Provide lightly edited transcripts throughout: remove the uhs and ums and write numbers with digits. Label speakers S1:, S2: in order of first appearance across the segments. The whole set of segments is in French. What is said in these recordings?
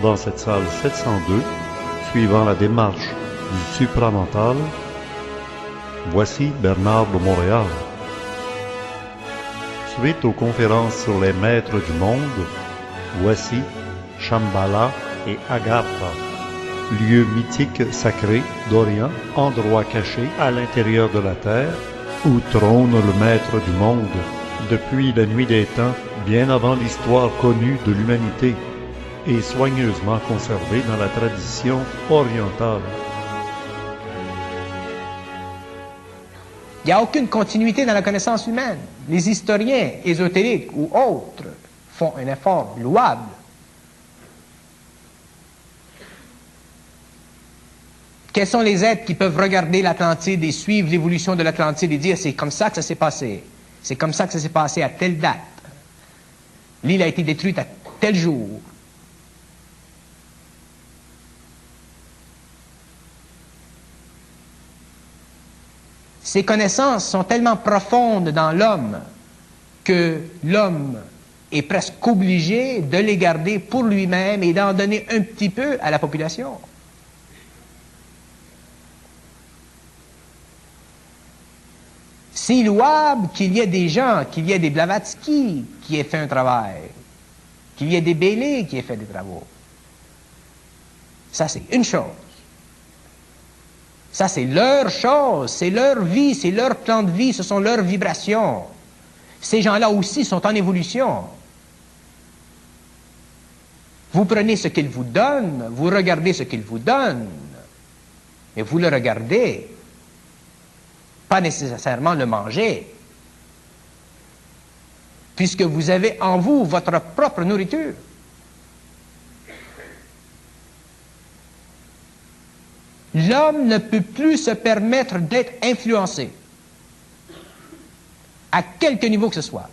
S1: dans cette salle 702, suivant la démarche du supramental. Voici Bernard de Montréal. Suite aux conférences sur les maîtres du monde, voici Shambhala et Agartha, lieux mythiques sacrés d'Orient, endroits cachés à l'intérieur de la terre, où trône le maître du monde, depuis la nuit des temps, bien avant l'histoire connue de l'humanité, et soigneusement conservé dans la tradition orientale.
S2: Il n'y a aucune continuité dans la connaissance humaine. Les historiens ésotériques ou autres font un effort louable. Quels sont les êtres qui peuvent regarder l'Atlantide et suivre l'évolution de l'Atlantide et dire c'est comme ça que ça s'est passé, c'est comme ça que ça s'est passé à telle date, l'île a été détruite à tel jour. Ces connaissances sont tellement profondes dans l'homme que l'homme est presque obligé de les garder pour lui-même et d'en donner un petit peu à la population. C'est louable qu'il y ait des gens, qu'il y ait des Blavatsky qui aient fait un travail, qu'il y ait des Bailey qui aient fait des travaux. Ça, c'est une chose. Ça, c'est leur chose, c'est leur vie, c'est leur plan de vie, ce sont leurs vibrations. Ces gens-là aussi sont en évolution. Vous prenez ce qu'ils vous donnent, vous regardez ce qu'ils vous donnent, et vous le regardez, pas nécessairement le manger, puisque vous avez en vous votre propre nourriture. L'homme ne peut plus se permettre d'être influencé, à quelque niveau que ce soit.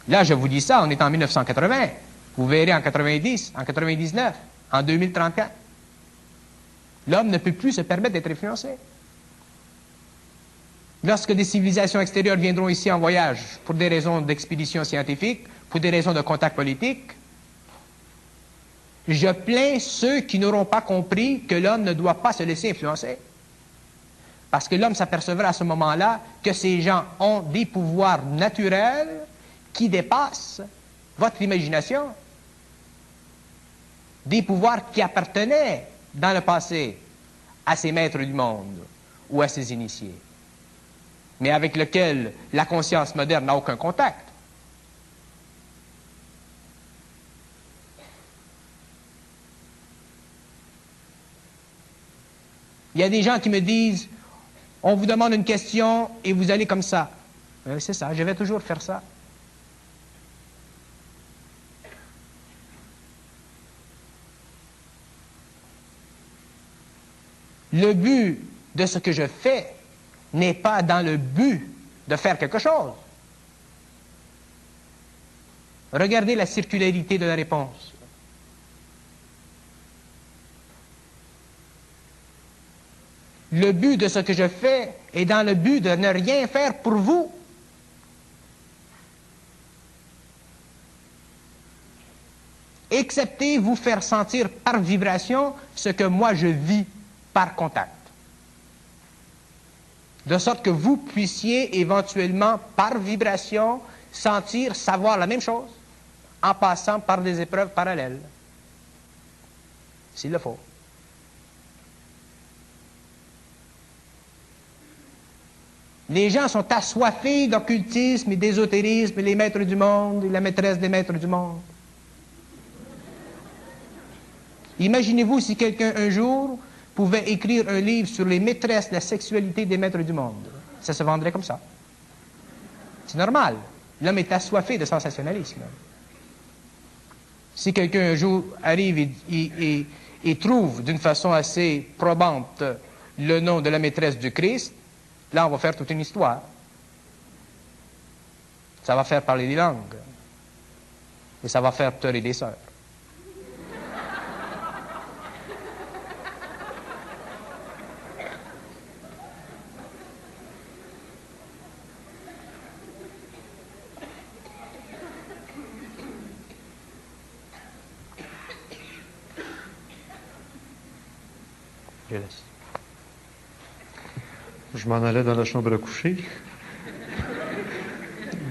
S2: Là, je vous dis ça, on est en 1980. Vous verrez en 90, en 99, en 2034. L'homme ne peut plus se permettre d'être influencé. Lorsque des civilisations extérieures viendront ici en voyage pour des raisons d'expédition scientifique, pour des raisons de contact politique, je plains ceux qui n'auront pas compris que l'homme ne doit pas se laisser influencer. Parce que l'homme s'apercevra à ce moment-là que ces gens ont des pouvoirs naturels qui dépassent votre imagination. Des pouvoirs qui appartenaient dans le passé à ces maîtres du monde ou à ces initiés, mais avec lesquels la conscience moderne n'a aucun contact. Il y a des gens qui me disent, on vous demande une question et vous allez comme ça. C'est ça, je vais toujours faire ça. Le but de ce que je fais n'est pas dans le but de faire quelque chose. Regardez la circularité de la réponse. Le but de ce que je fais est dans le but de ne rien faire pour vous. Excepté vous faire sentir par vibration ce que moi je vis par contact. De sorte que vous puissiez éventuellement, par vibration, sentir, savoir la même chose, en passant par des épreuves parallèles. S'il le faut. Les gens sont assoiffés d'occultisme et d'ésotérisme, et les maîtres du monde, et la maîtresse des maîtres du monde. Imaginez-vous si quelqu'un, un jour, pouvait écrire un livre sur les maîtresses de la sexualité des maîtres du monde. Ça se vendrait comme ça. C'est normal. L'homme est assoiffé de sensationnalisme. Si quelqu'un, un jour, arrive et trouve d'une façon assez probante le nom de la maîtresse du Christ, là, on va faire toute une histoire. Ça va faire parler des langues. Et ça va faire pleurer des sœurs. Yes.
S3: Je m'en allais dans la chambre à coucher.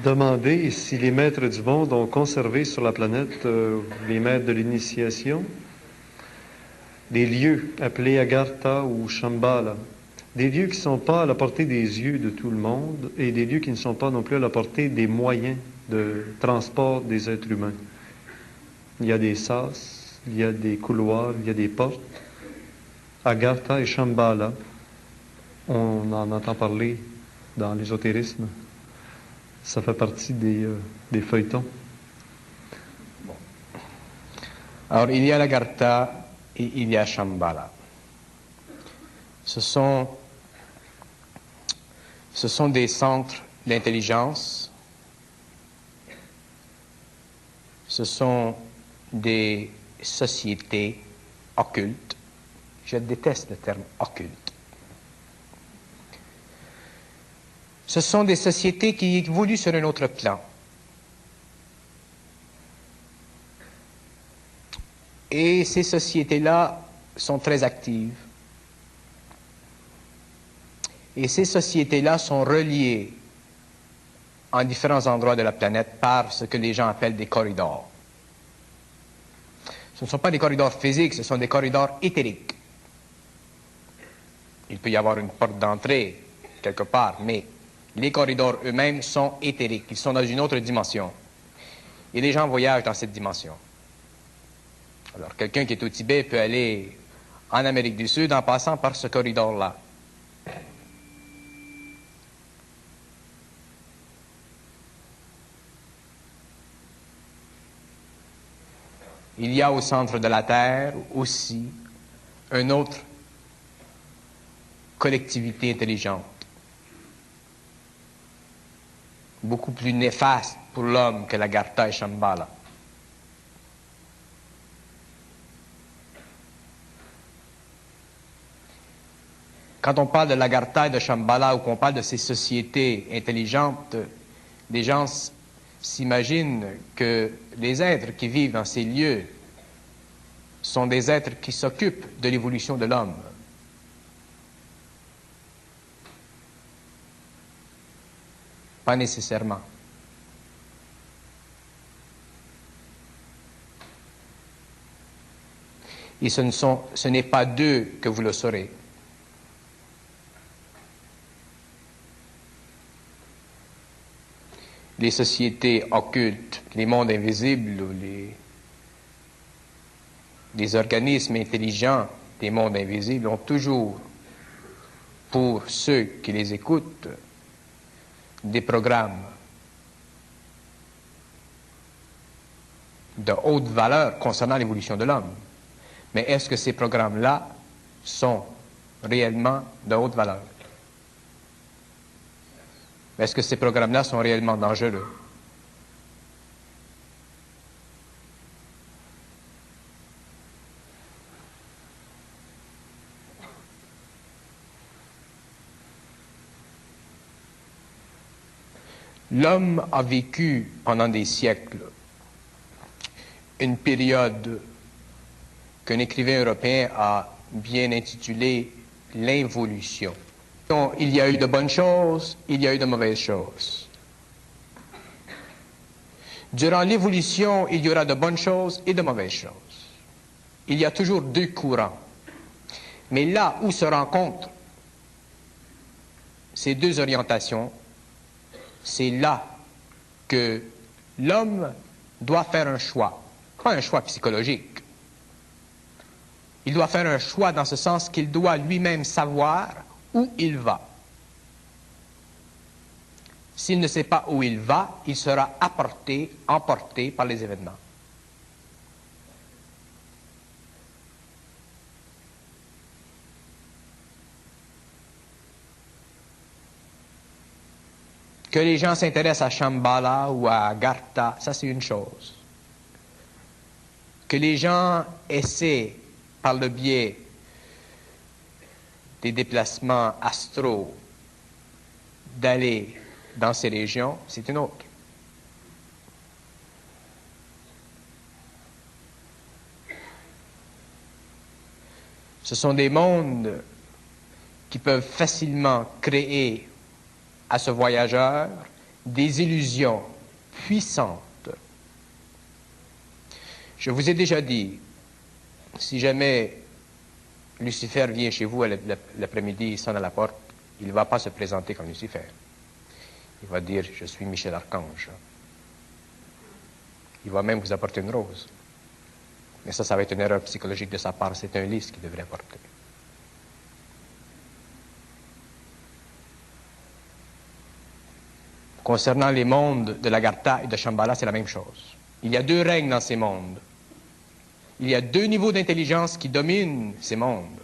S3: Demander si les maîtres du monde ont conservé sur la planète, les maîtres de l'initiation, des lieux appelés Agartha ou Shambhala. Des lieux qui ne sont pas à la portée des yeux de tout le monde et des lieux qui ne sont pas non plus à la portée des moyens de transport des êtres humains. Il y a des sas, il y a des couloirs, il y a des portes. Agartha et Shambhala, on en entend parler dans l'ésotérisme. Ça fait partie des feuilletons.
S2: Alors, il y a l'Agartha et il y a Shambhala. Ce sont des centres d'intelligence. Ce sont des sociétés occultes. Je déteste le terme occulte. Ce sont des sociétés qui évoluent sur un autre plan. Et ces sociétés-là sont très actives. Et ces sociétés-là sont reliées en différents endroits de la planète par ce que les gens appellent des corridors. Ce ne sont pas des corridors physiques, ce sont des corridors éthériques. Il peut y avoir une porte d'entrée quelque part, mais les corridors eux-mêmes sont éthériques, ils sont dans une autre dimension. Et les gens voyagent dans cette dimension. Alors, quelqu'un qui est au Tibet peut aller en Amérique du Sud en passant par ce corridor-là. Il y a au centre de la Terre aussi une autre collectivité intelligente, beaucoup plus néfaste pour l'homme que l'Agartha et Shambhala. Quand on parle de l'Agartha et de Shambhala ou qu'on parle de ces sociétés intelligentes, les gens s'imaginent que les êtres qui vivent dans ces lieux sont des êtres qui s'occupent de l'évolution de l'homme. Pas nécessairement. Et ce n'est pas d'eux que vous le saurez. Les sociétés occultes, les mondes invisibles ou les organismes intelligents des mondes invisibles ont toujours, pour ceux qui les écoutent, des programmes de haute valeur concernant l'évolution de l'homme. Mais est-ce que ces programmes-là sont réellement de haute valeur? Est-ce que ces programmes-là sont réellement dangereux? L'homme a vécu pendant des siècles une période qu'un écrivain européen a bien intitulée l'involution. Il y a eu de bonnes choses, il y a eu de mauvaises choses. Durant l'évolution, il y aura de bonnes choses et de mauvaises choses. Il y a toujours deux courants. Mais là où se rencontrent ces deux orientations, c'est là que l'homme doit faire un choix. Pas un choix psychologique. Il doit faire un choix dans ce sens qu'il doit lui-même savoir où il va. S'il ne sait pas où il va, il sera emporté par les événements. Que les gens s'intéressent à Shambhala ou à Agartha, ça c'est une chose. Que les gens essaient, par le biais des déplacements astraux, d'aller dans ces régions, c'est une autre. Ce sont des mondes qui peuvent facilement créer à ce voyageur des illusions puissantes. Je vous ai déjà dit, si jamais Lucifer vient chez vous l'après-midi, il sonne à la porte, il ne va pas se présenter comme Lucifer. Il va dire, je suis Michel Archange. Il va même vous apporter une rose. Mais ça va être une erreur psychologique de sa part. C'est un lys qu'il devrait apporter. Concernant les mondes de l'Agartha et de Shambhala, c'est la même chose. Il y a deux règnes dans ces mondes. Il y a deux niveaux d'intelligence qui dominent ces mondes.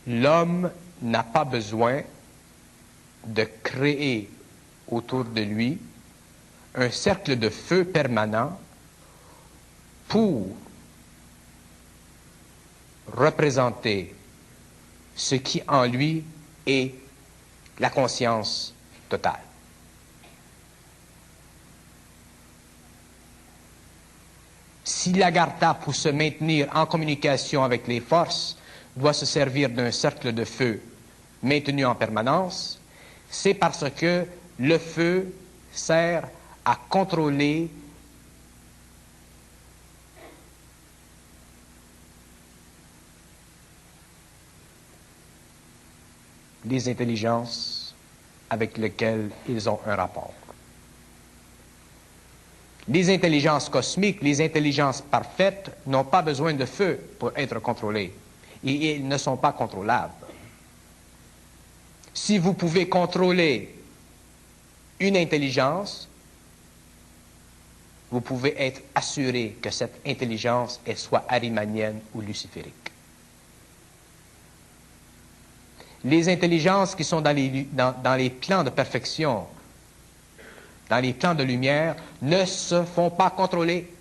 S2: L'homme n'a pas besoin de créer autour de lui un cercle de feu permanent pour représenter ce qui en lui est la conscience totale. Si l'Agartha, pour se maintenir en communication avec les forces, doit se servir d'un cercle de feu maintenu en permanence, c'est parce que le feu sert à contrôler les intelligences avec lesquelles ils ont un rapport. Les intelligences cosmiques, les intelligences parfaites n'ont pas besoin de feu pour être contrôlées. Et ils ne sont pas contrôlables. Si vous pouvez contrôler une intelligence, vous pouvez être assuré que cette intelligence est soit arimanienne ou luciférique. Les intelligences qui sont dans les plans de perfection, dans les plans de lumière, ne se font pas contrôler.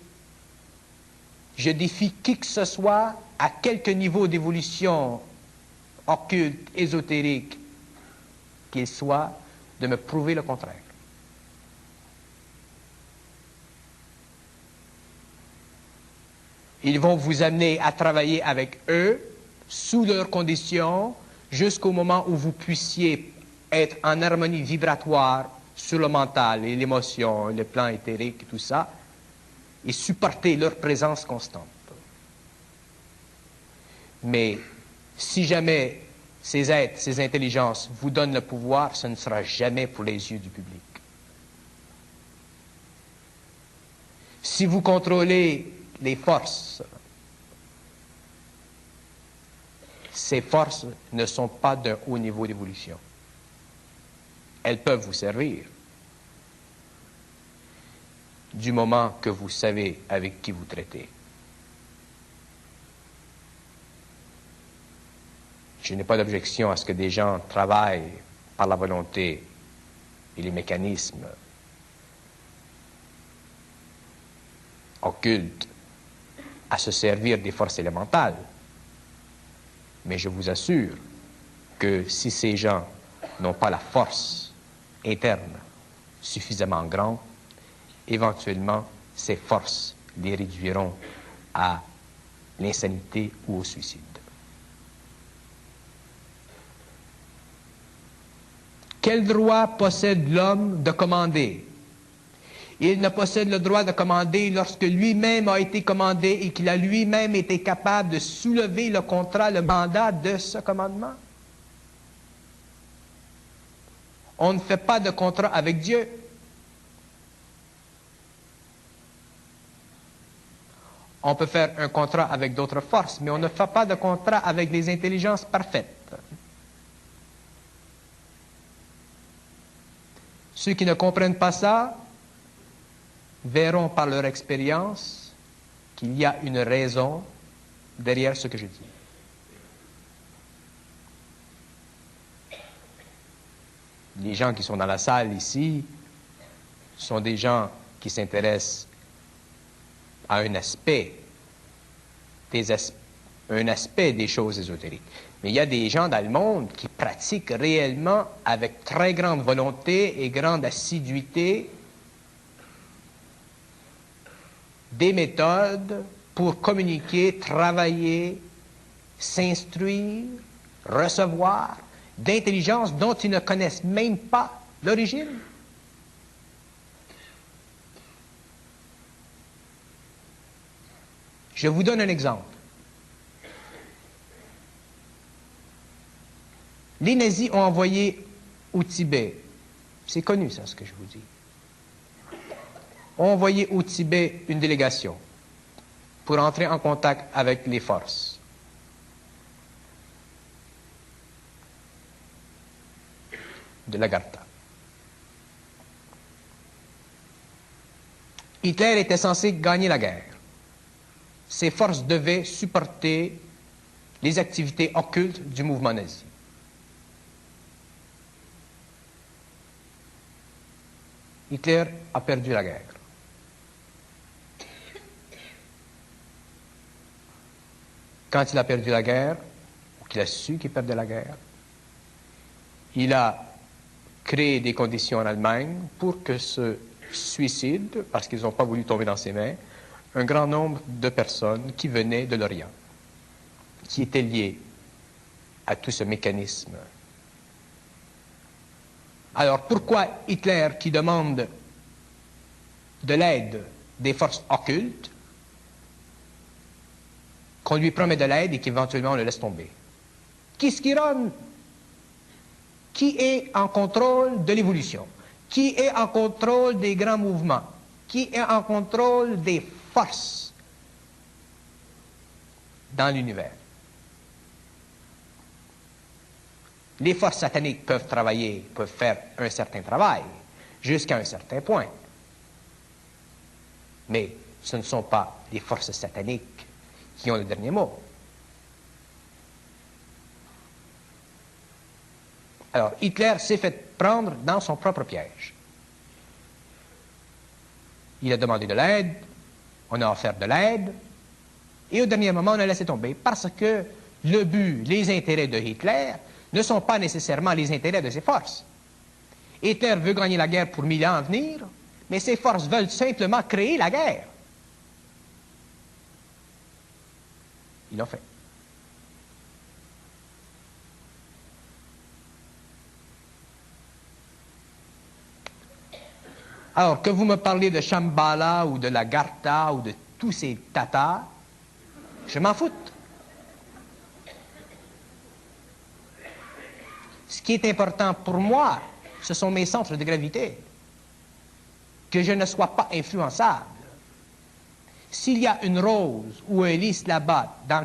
S2: Je défie qui que ce soit, à quelque niveau d'évolution occulte, ésotérique qu'il soit, de me prouver le contraire. Ils vont vous amener à travailler avec eux, sous leurs conditions, jusqu'au moment où vous puissiez être en harmonie vibratoire sur le mental et l'émotion, le plan éthérique et tout ça, et supporter leur présence constante. Mais si jamais ces êtres, ces intelligences vous donnent le pouvoir, ce ne sera jamais pour les yeux du public. Si vous contrôlez les forces, ces forces ne sont pas d'un haut niveau d'évolution. Elles peuvent vous servir du moment que vous savez avec qui vous traitez. Je n'ai pas d'objection à ce que des gens travaillent par la volonté et les mécanismes occultes à se servir des forces élémentales. Mais je vous assure que si ces gens n'ont pas la force interne suffisamment grande, éventuellement, ces forces les réduiront à l'insanité ou au suicide. Quel droit possède l'homme de commander? Il ne possède le droit de commander lorsque lui-même a été commandé et qu'il a lui-même été capable de soulever le contrat, le mandat de ce commandement. On ne fait pas de contrat avec Dieu. On peut faire un contrat avec d'autres forces, mais on ne fait pas de contrat avec les intelligences parfaites. Ceux qui ne comprennent pas ça verront par leur expérience qu'il y a une raison derrière ce que je dis. Les gens qui sont dans la salle ici sont des gens qui s'intéressent à un aspect, un aspect des choses ésotériques. Mais il y a des gens dans le monde qui pratiquent réellement avec très grande volonté et grande assiduité des méthodes pour communiquer, travailler, s'instruire, recevoir d'intelligence dont ils ne connaissent même pas l'origine. Je vous donne un exemple. Les nazis ont envoyé au Tibet, c'est connu ça ce que je vous dis, ont envoyé au Tibet une délégation pour entrer en contact avec les forces. De l'Agartha. Hitler était censé gagner la guerre. Ses forces devaient supporter les activités occultes du mouvement nazi. Hitler a perdu la guerre. Quand il a perdu la guerre, ou qu'il a su qu'il perdait la guerre, il a créé des conditions en Allemagne pour que se suicident, parce qu'ils n'ont pas voulu tomber dans ses mains, un grand nombre de personnes qui venaient de l'Orient, qui étaient liées à tout ce mécanisme. Alors pourquoi Hitler, qui demande de l'aide des forces occultes, qu'on lui promet de l'aide et qu'éventuellement on le laisse tomber? Kiskiron, qui est en contrôle de l'évolution, qui est en contrôle des grands mouvements, qui est en contrôle des forces dans l'univers. Les forces sataniques peuvent travailler, peuvent faire un certain travail, jusqu'à un certain point. Mais ce ne sont pas les forces sataniques qui ont le dernier mot. Alors, Hitler s'est fait prendre dans son propre piège. Il a demandé de l'aide, on a offert de l'aide, et au dernier moment, on a laissé tomber, parce que le but, les intérêts de Hitler ne sont pas nécessairement les intérêts de ses forces. Hitler veut gagner la guerre pour 1000 ans à venir, mais ses forces veulent simplement créer la guerre. Ils l'ont fait. Alors, que vous me parlez de Shambhala ou de la Gartha ou de tous ces tatas, je m'en fous. Ce qui est important pour moi, ce sont mes centres de gravité. Que je ne sois pas influençable. S'il y a une rose ou un lys là-bas, dans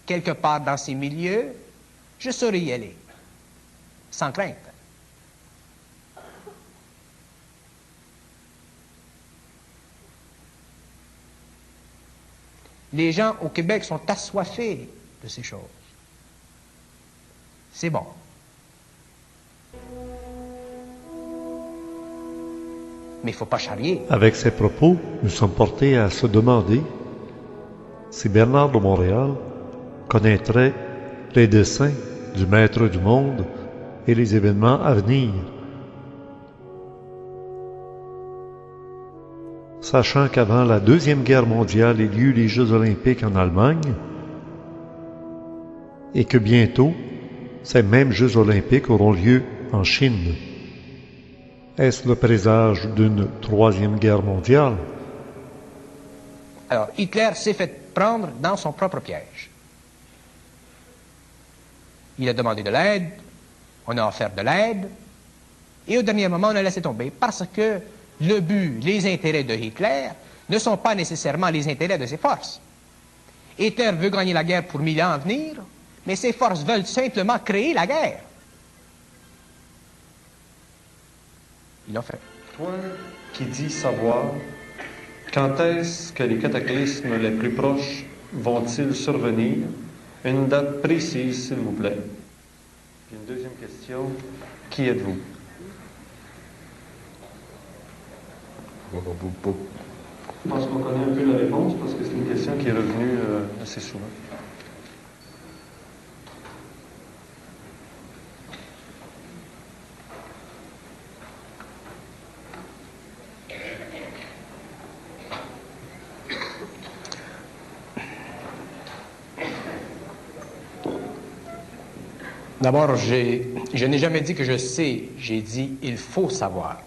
S2: quelque part dans ces milieux, je saurais y aller, sans crainte. Les gens au Québec sont assoiffés de ces choses. C'est bon. Mais il ne faut pas charrier.
S1: Avec ces propos, nous sommes portés à se demander si Bernard de Montréal connaîtrait les desseins du Maître du Monde et les événements à venir. Sachant qu'avant la Deuxième Guerre mondiale aient lieu les Jeux olympiques en Allemagne et que bientôt, ces mêmes Jeux olympiques auront lieu en Chine. Est-ce le présage d'une Troisième Guerre mondiale?
S2: Alors, Hitler s'est fait prendre dans son propre piège. Il a demandé de l'aide, on a offert de l'aide, et au dernier moment, on a laissé tomber, parce que le but, les intérêts de Hitler ne sont pas nécessairement les intérêts de ses forces. Hitler veut gagner la guerre pour 1000 ans à venir, mais ses forces veulent simplement créer la guerre. Ils l'ont fait.
S3: Toi qui dis savoir, quand est-ce que les cataclysmes les plus proches vont-ils survenir? Une date précise, s'il vous plaît. Puis une deuxième question, qui êtes-vous? Je pense qu'on connaît un peu la réponse parce que c'est une question qui est revenue assez souvent.
S2: D'abord, je n'ai jamais dit que je sais, j'ai dit il faut savoir.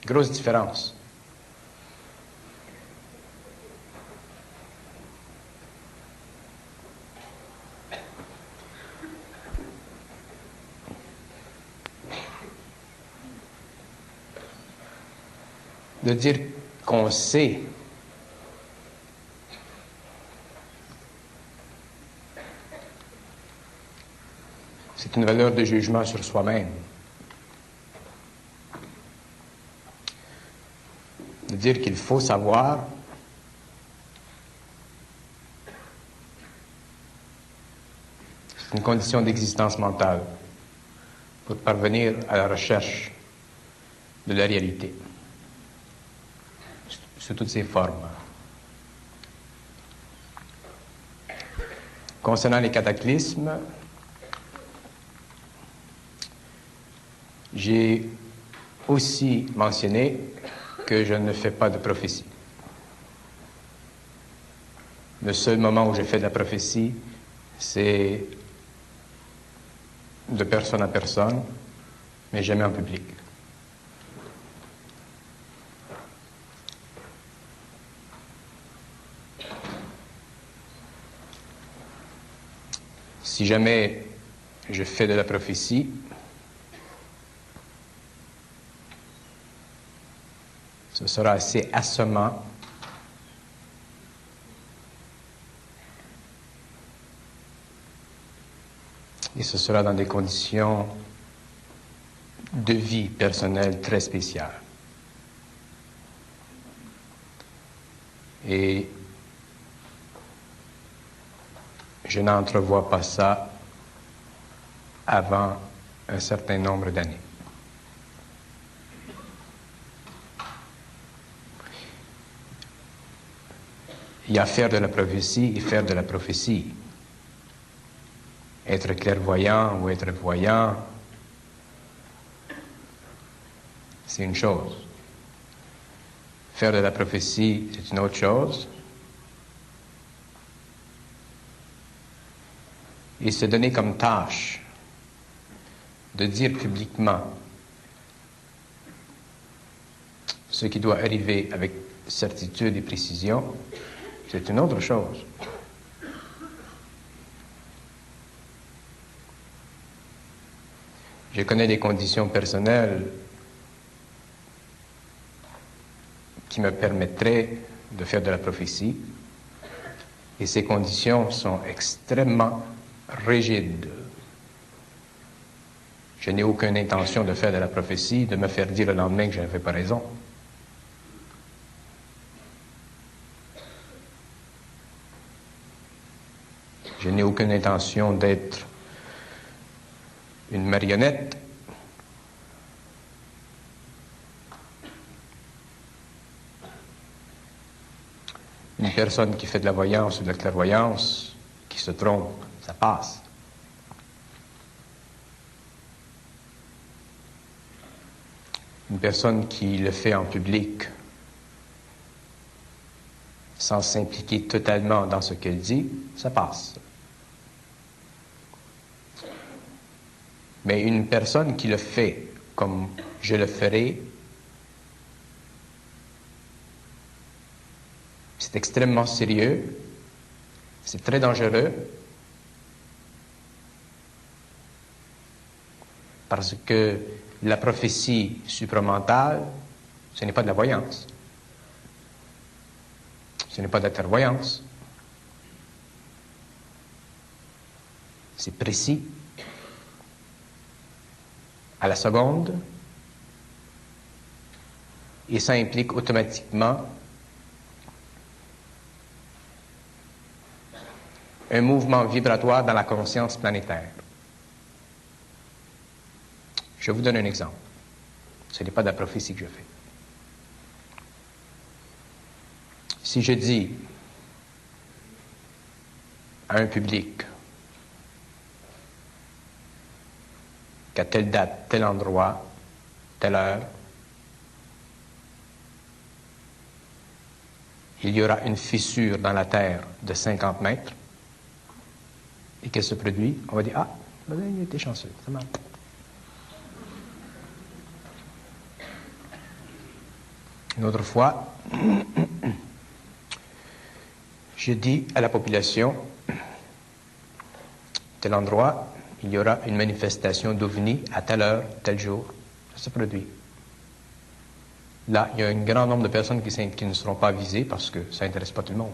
S2: Grosse différence. De dire qu'on sait, c'est une valeur de jugement sur soi-même. De dire qu'il faut savoir, c'est une condition d'existence mentale pour parvenir à la recherche de la réalité, sous toutes ses formes. Concernant les cataclysmes, j'ai aussi mentionné que je ne fais pas de prophétie. Le seul moment où je fais de la prophétie, c'est de personne à personne, mais jamais en public. Si jamais je fais de la prophétie, ce sera assez assommant et ce sera dans des conditions de vie personnelle très spéciales. Et je n'entrevois pas ça avant un certain nombre d'années. Il y a faire de la prophétie et faire de la prophétie. Être clairvoyant ou être voyant, c'est une chose. Faire de la prophétie, c'est une autre chose. Et se donner comme tâche de dire publiquement ce qui doit arriver avec certitude et précision, c'est une autre chose. Je connais des conditions personnelles qui me permettraient de faire de la prophétie, et ces conditions sont extrêmement rigides. Je n'ai aucune intention de faire de la prophétie, de me faire dire le lendemain que je n'avais pas raison. Je n'ai aucune intention d'être une marionnette. Une personne qui fait de la voyance ou de la clairvoyance, qui se trompe, ça passe. Une personne qui le fait en public sans s'impliquer totalement dans ce qu'elle dit, ça passe. Mais une personne qui le fait comme je le ferai, c'est extrêmement sérieux, c'est très dangereux, parce que la prophétie supramentale, ce n'est pas de la voyance. Ce n'est pas de la clairvoyance. C'est précis. À la seconde. Et ça implique automatiquement un mouvement vibratoire dans la conscience planétaire. Je vous donne un exemple. Ce n'est pas de la prophétie que je fais. Si je dis à un public qu'à telle date, tel endroit, telle heure, qu'il y aura une fissure dans la terre de 50 mètres et qu'elle se produit, on va dire, ah, ben, il était chanceux, ça marche. Une autre fois, je dis à la population, tel endroit, il y aura une manifestation d'OVNI à telle heure, tel jour, ça se produit. Là, il y a un grand nombre de personnes qui ne seront pas visées parce que ça n'intéresse pas tout le monde.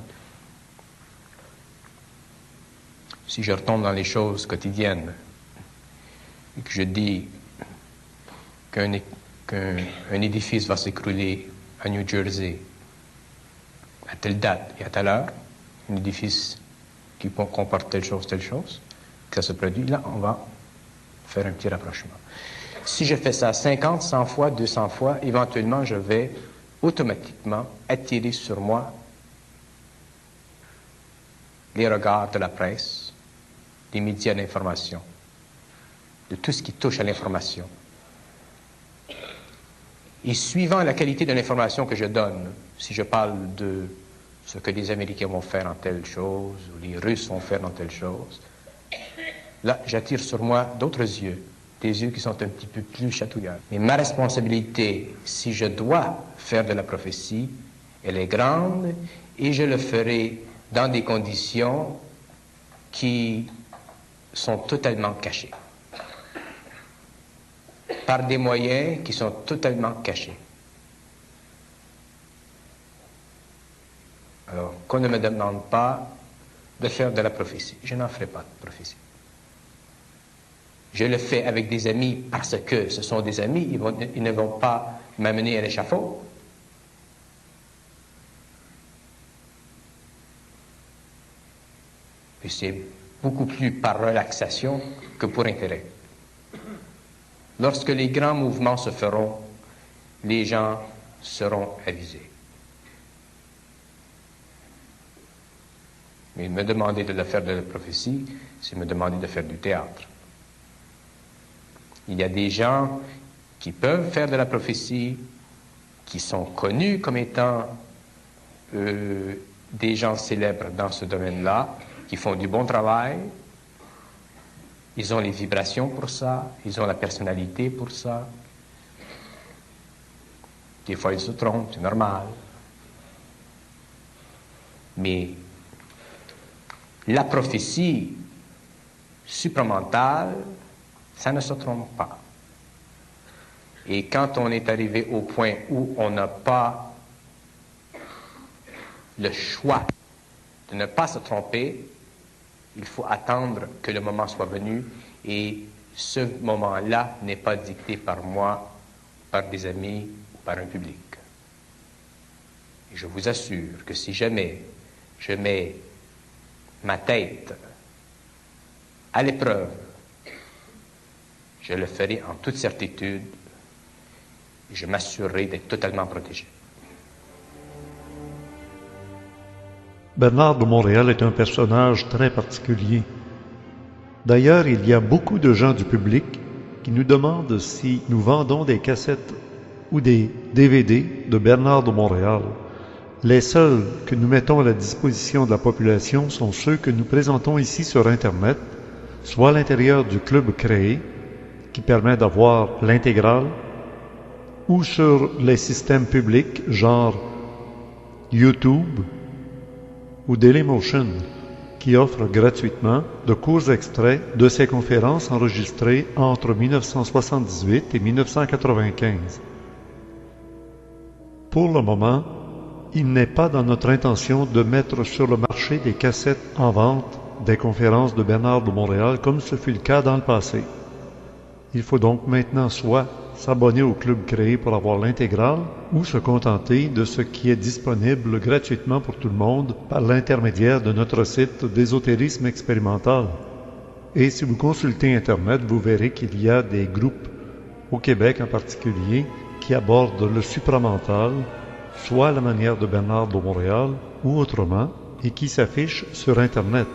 S2: Si je retombe dans les choses quotidiennes et que je dis qu'un édifice va s'écrouler à New Jersey à telle date et à telle heure, un édifice qui comporte telle chose, que ça se produit, là, on va faire un petit rapprochement. Si je fais ça 50, 100 fois, 200 fois, éventuellement, je vais automatiquement attirer sur moi les regards de la presse, des médias d'information, de tout ce qui touche à l'information. Et suivant la qualité de l'information que je donne, si je parle de ce que les Américains vont faire en telle chose, ou les Russes vont faire dans telle chose, là, j'attire sur moi d'autres yeux, des yeux qui sont un petit peu plus chatouilleurs. Mais ma responsabilité, si je dois faire de la prophétie, elle est grande, et je le ferai dans des conditions qui sont totalement cachées. Par des moyens qui sont totalement cachés. Alors, qu'on ne me demande pas de faire de la prophétie. Je n'en ferai pas de prophétie. Je le fais avec des amis parce que ce sont des amis, ils ne vont pas m'amener à l'échafaud. Et c'est beaucoup plus par relaxation que pour intérêt. Lorsque les grands mouvements se feront, les gens seront avisés. Mais me demander de faire de la prophétie, c'est me demander de faire du théâtre. Il y a des gens qui peuvent faire de la prophétie, qui sont connus comme étant des gens célèbres dans ce domaine-là, qui font du bon travail. Ils ont les vibrations pour ça, ils ont la personnalité pour ça. Des fois, ils se trompent, c'est normal. Mais la prophétie supramentale, ça ne se trompe pas. Et quand on est arrivé au point où on n'a pas le choix de ne pas se tromper, il faut attendre que le moment soit venu, et ce moment-là n'est pas dicté par moi, par des amis ou par un public. Et je vous assure que si jamais je mets ma tête à l'épreuve, je le ferai en toute certitude et je m'assurerai d'être totalement protégé.
S1: Bernard de Montréal est un personnage très particulier. D'ailleurs, il y a beaucoup de gens du public qui nous demandent si nous vendons des cassettes ou des DVD de Bernard de Montréal. Les seuls que nous mettons à la disposition de la population sont ceux que nous présentons ici sur Internet, soit à l'intérieur du club créé, qui permet d'avoir l'intégrale, ou sur les systèmes publics genre YouTube ou Dailymotion, qui offre gratuitement de courts extraits de ces conférences enregistrées entre 1978 et 1995. Pour le moment, il n'est pas dans notre intention de mettre sur le marché des cassettes en vente des conférences de Bernard de Montréal comme ce fut le cas dans le passé. Il faut donc maintenant soit s'abonner au club créé pour avoir l'intégrale ou se contenter de ce qui est disponible gratuitement pour tout le monde par l'intermédiaire de notre site d'ésotérisme expérimental. Et si vous consultez Internet, vous verrez qu'il y a des groupes, au Québec en particulier, qui abordent le supramental, soit à la manière de Bernard de Montréal ou autrement, et qui s'affichent sur Internet.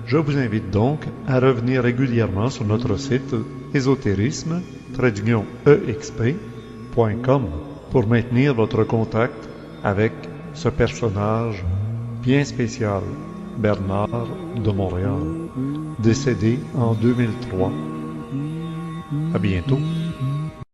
S1: Je vous invite donc à revenir régulièrement sur notre site ésotérisme-exp.com pour maintenir votre contact avec ce personnage bien spécial, Bernard de Montréal, décédé en 2003. À bientôt.